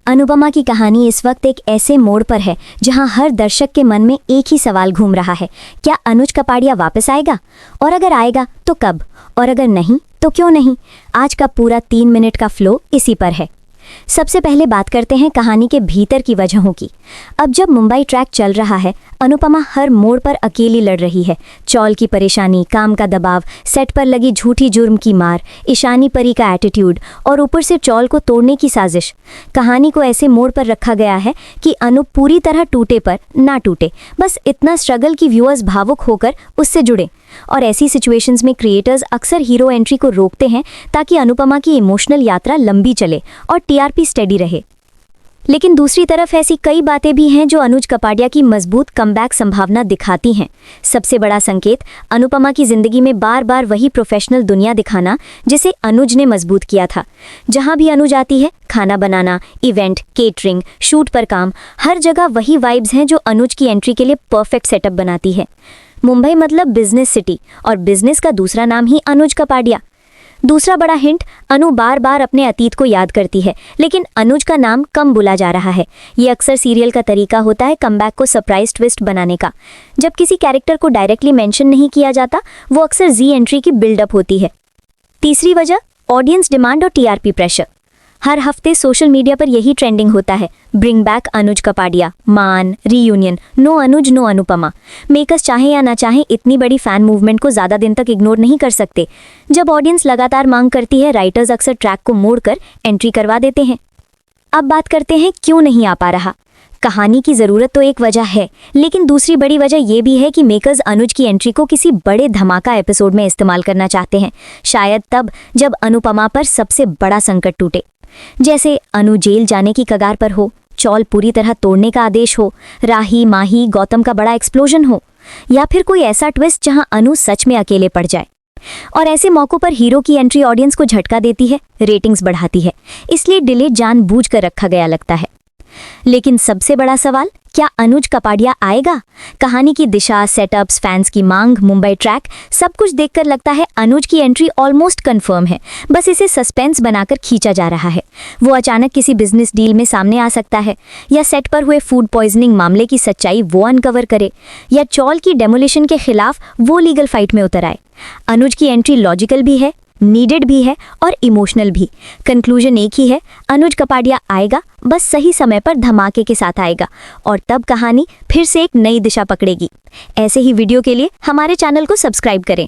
अनुपमा की कहानी इस वक्त एक ऐसे मोड़ पर है जहां हर दर्शक के मन में एक ही सवाल घूम रहा है, क्या अनुज कपाड़िया वापस आएगा? और अगर आएगा तो कब? और अगर नहीं तो क्यों नहीं? आज का पूरा 3 मिनट का फ्लो इसी पर है। सबसे पहले बात करते हैं कहानी के भीतर की वजहों की। अब जब मुंबई ट्रैक चल रहा है, अनुपमा हर मोड़ पर अकेली लड़ रही है। चौल की परेशानी, काम का दबाव, सेट पर लगी झूठी जुर्म की मार, ईशानी परी का एटीट्यूड और ऊपर से चौल को तोड़ने की साजिश। कहानी को ऐसे मोड़ पर रखा गया है कि अनु पूरी तरह टूटे पर ना टूटे, बस इतना स्ट्रगल कि व्यूअर्स भावुक होकर उससे जुड़े। और ऐसी सिचुएशंस में क्रिएटर्स अक्सर हीरो एंट्री को रोकते हैं ताकि अनुपमा की इमोशनल यात्रा लंबी चले और टीआरपी स्टेडी रहे। लेकिन दूसरी तरफ ऐसी कई बातें भी हैं जो अनुज कपाड़िया की मजबूत कमबैक संभावना दिखाती हैं। सबसे बड़ा संकेत अनुपमा की जिंदगी में बार बार वही प्रोफेशनल दुनिया दिखाना जिसे अनुज ने मजबूत किया था। जहां भी अनुज आती है, खाना बनाना, इवेंट, केटरिंग, शूट पर काम, हर जगह वही वाइब्स हैं जो अनुज की एंट्री के लिए परफेक्ट सेटअप बनाती है। मुंबई मतलब बिजनेस सिटी और बिजनेस का दूसरा नाम ही अनुज कपाड़िया। दूसरा बड़ा हिंट, अनु बार बार अपने अतीत को याद करती है, लेकिन अनुज का नाम कम बुला जा रहा है। ये अक्सर सीरियल का तरीका होता है कमबैक को सरप्राइज ट्विस्ट बनाने का। जब किसी कैरेक्टर को डायरेक्टली मेंशन नहीं किया जाता, वो अक्सर जी एंट्री की बिल्डअप होती है। तीसरी वजह, ऑडियंस डिमांड और टीआरपी प्रेशर। हर हफ्ते सोशल मीडिया पर यही ट्रेंडिंग होता है, ब्रिंग बैक अनुज कपाड़िया, मान, रीयूनियन, नो अनुज नो अनुपमा। मेकर्स चाहे या ना चाहे इतनी बड़ी फैन मूवमेंट को ज़्यादा दिन तक इग्नोर नहीं कर सकते। जब ऑडियंस लगातार मांग करती है, राइटर्स अक्सर ट्रैक को मोड़कर एंट्री करवा देते हैं। अब बात करते हैं क्यों नहीं आ पा रहा। कहानी की ज़रूरत तो एक वजह है, लेकिन दूसरी बड़ी वजह यह भी है कि मेकर्स अनुज की एंट्री को किसी बड़े धमाका एपिसोड में इस्तेमाल करना चाहते हैं, शायद तब जब अनुपमा पर सबसे बड़ा संकट टूटे। जैसे अनु जेल जाने की कगार पर हो, चौल पूरी तरह तोड़ने का आदेश हो, राही, माही, गौतम का बड़ा एक्सप्लोजन हो, या फिर कोई ऐसा ट्विस्ट जहां अनु सच में अकेले पड़ जाए। और ऐसे मौकों पर हीरो की एंट्री ऑडियंस को झटका देती है, रेटिंग्स बढ़ाती है, इसलिए डिले जानबूझकर रखा गया लगता है। लेकिन सबसे बड़ा सवाल, क्या अनुज कपाड़िया आएगा? कहानी की दिशा, सेटअप्स, फैंस की मांग, मुंबई ट्रैक, सब कुछ देखकर लगता है अनुज की एंट्री ऑलमोस्ट कंफर्म है। बस इसे सस्पेंस बनाकर खींचा जा रहा है। वो अचानक किसी बिजनेस डील में सामने आ सकता है, या सेट पर हुए फूड पॉइजनिंग मामले की सच्चाई वो अनकवर करे, या चौल की डेमोलिशन के खिलाफ वो लीगल फाइट में उतर आए। अनुज की एंट्री लॉजिकल भी है, नीडेड भी है और इमोशनल भी। कंक्लूजन एक ही है, अनुज कपाड़िया आएगा, बस सही समय पर धमाके के साथ आएगा, और तब कहानी फिर से एक नई दिशा पकड़ेगी। ऐसे ही वीडियो के लिए हमारे चैनल को सब्सक्राइब करें।